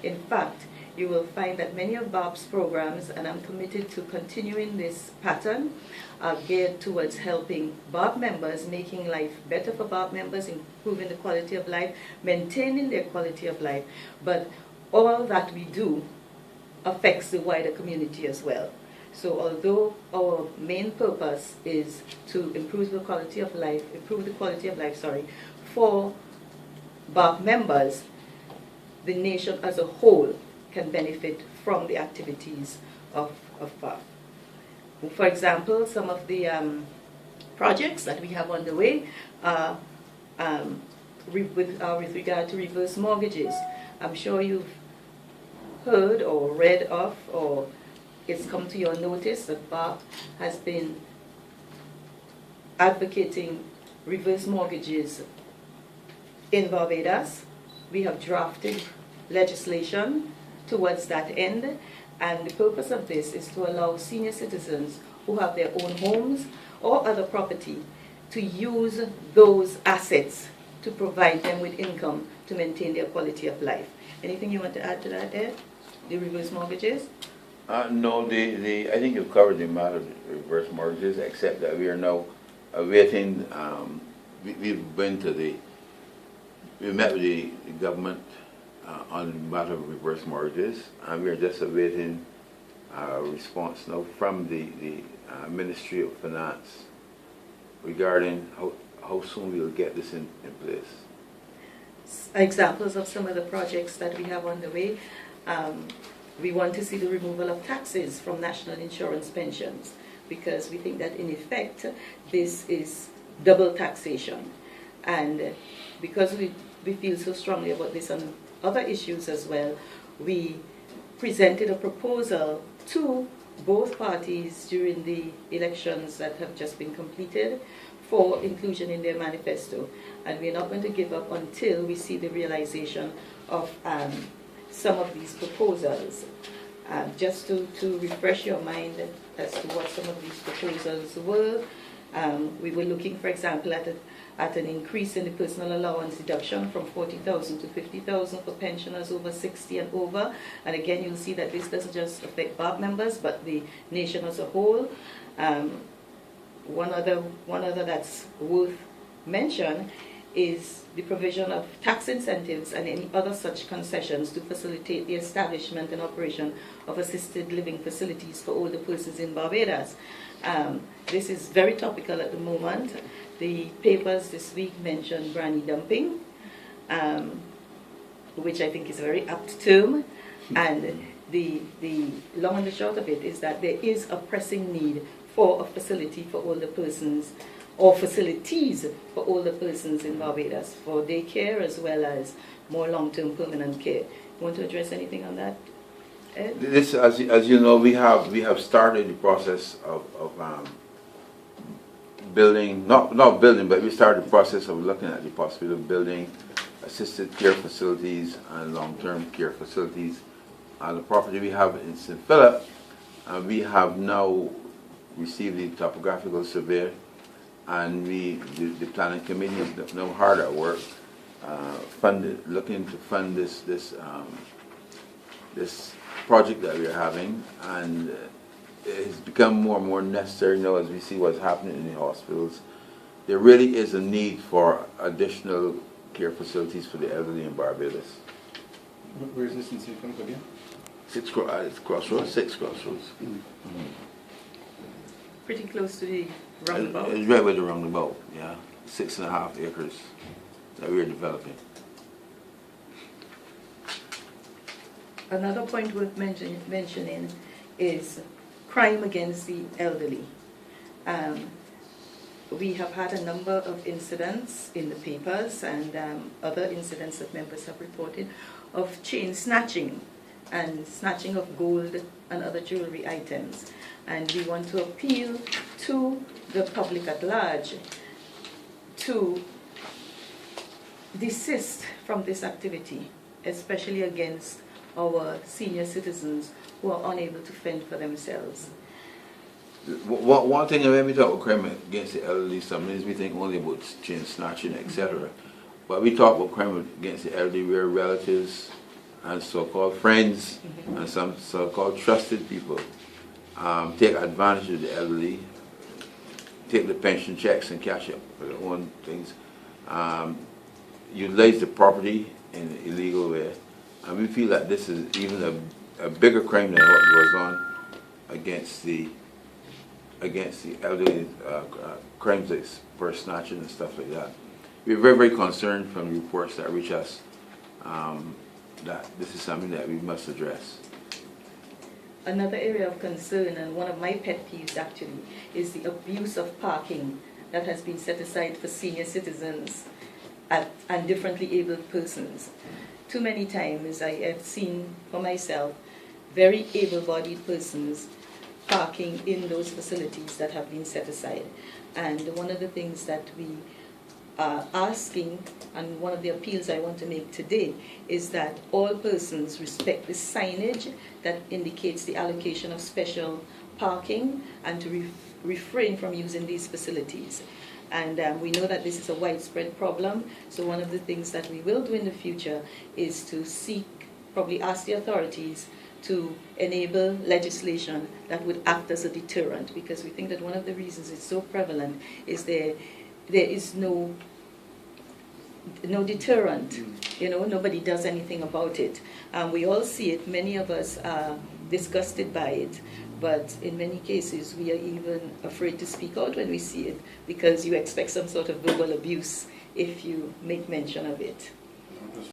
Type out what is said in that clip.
In fact, you will find that many of BARP's programs, and I'm committed to continuing this pattern, are geared towards helping BARP members, making life better for BARP members, improving the quality of life, maintaining their quality of life. But all that we do affects the wider community as well. So although our main purpose is to improve the quality of life, for BARP members, the nation as a whole can benefit from the activities of BARP. For example, some of the projects that we have underway are with regard to reverse mortgages. I'm sure you've heard or read of, or it's come to your notice, that BARP has been advocating reverse mortgages in Barbados. We have drafted legislation towards that end, and the purpose of this is to allow senior citizens who have their own homes or other property to use those assets to provide them with income to maintain their quality of life. Anything you want to add to that, Ed? The reverse mortgages? No, I think you've covered the amount of reverse mortgages, except that we are now awaiting, we met with the government on the matter of reverse mortgages, and we are just awaiting a response now from the Ministry of Finance regarding how soon we will get this in place. Examples of some of the projects that we have on the way. We want to see the removal of taxes from national insurance pensions, because we think that in effect this is double taxation. And because we feel so strongly about this on other issues as well, we presented a proposal to both parties during the elections that have just been completed for inclusion in their manifesto. And we're not going to give up until we see the realization of some of these proposals. Just to refresh your mind as to what some of these proposals were, we were looking, for example, at an increase in the personal allowance deduction from 40,000 to 50,000 for pensioners over 60 and over. And again, you'll see that this doesn't just affect BARP members, but the nation as a whole. One other that's worth mention is the provision of tax incentives and any other such concessions to facilitate the establishment and operation of assisted living facilities for older persons in Barbados. This is very topical at the moment. The papers this week mentioned granny dumping, which I think is a very apt term. And the long and the short of it is that there is a pressing need for a facility for older persons, or facilities for older persons in Barbados, for daycare as well as more long-term permanent care. You want to address anything on that, Ed? This, as you know, we have started the process of building, not building, but we started the process of looking at the possibility of building assisted care facilities and long-term care facilities on the property we have in St. Philip. We have now received the topographical survey, and the planning committee is now hard at work, looking to fund this project that we are having, and it has become more and more necessary now as we see what's happening in the hospitals. There really is a need for additional care facilities for the elderly in Barbados. Where is this in St. Philip again? It's Crossroads, 6 Crossroads. Pretty close to the roundabout. It's right by the roundabout, yeah. 6.5 acres that we're developing. Another point worth mentioning is crime against the elderly. We have had a number of incidents in the papers and other incidents that members have reported of chain snatching and snatching of gold and other jewelry items. And we want to appeal to the public at large to desist from this activity, especially against our senior citizens who are unable to fend for themselves. One thing when we talk about crime against the elderly, sometimes we think only about chain snatching, etc. But we talk about crime against the elderly where relatives and so-called friends and some so-called trusted people take advantage of the elderly, take the pension checks and cash up for their own things, utilize the property in an illegal way. And we feel that this is even a bigger crime than what goes on against the elderly, crimes like purse snatching and stuff like that. We're very, very concerned from reports that reach us that this is something that we must address. Another area of concern, and one of my pet peeves actually, is the abuse of parking that has been set aside for senior citizens and differently abled persons. Too many times I have seen for myself very able-bodied persons parking in those facilities that have been set aside. And one of the things that we are asking, and one of the appeals I want to make today, is that all persons respect the signage that indicates the allocation of special parking and to refrain from using these facilities. And we know that this is a widespread problem, so one of the things that we will do in the future is to probably ask the authorities to enable legislation that would act as a deterrent, because we think that one of the reasons it's so prevalent is there is no deterrent. You know, nobody does anything about it. We all see it. Many of us are disgusted by it, but in many cases we are even afraid to speak out when we see it, because you expect some sort of verbal abuse if you make mention of it.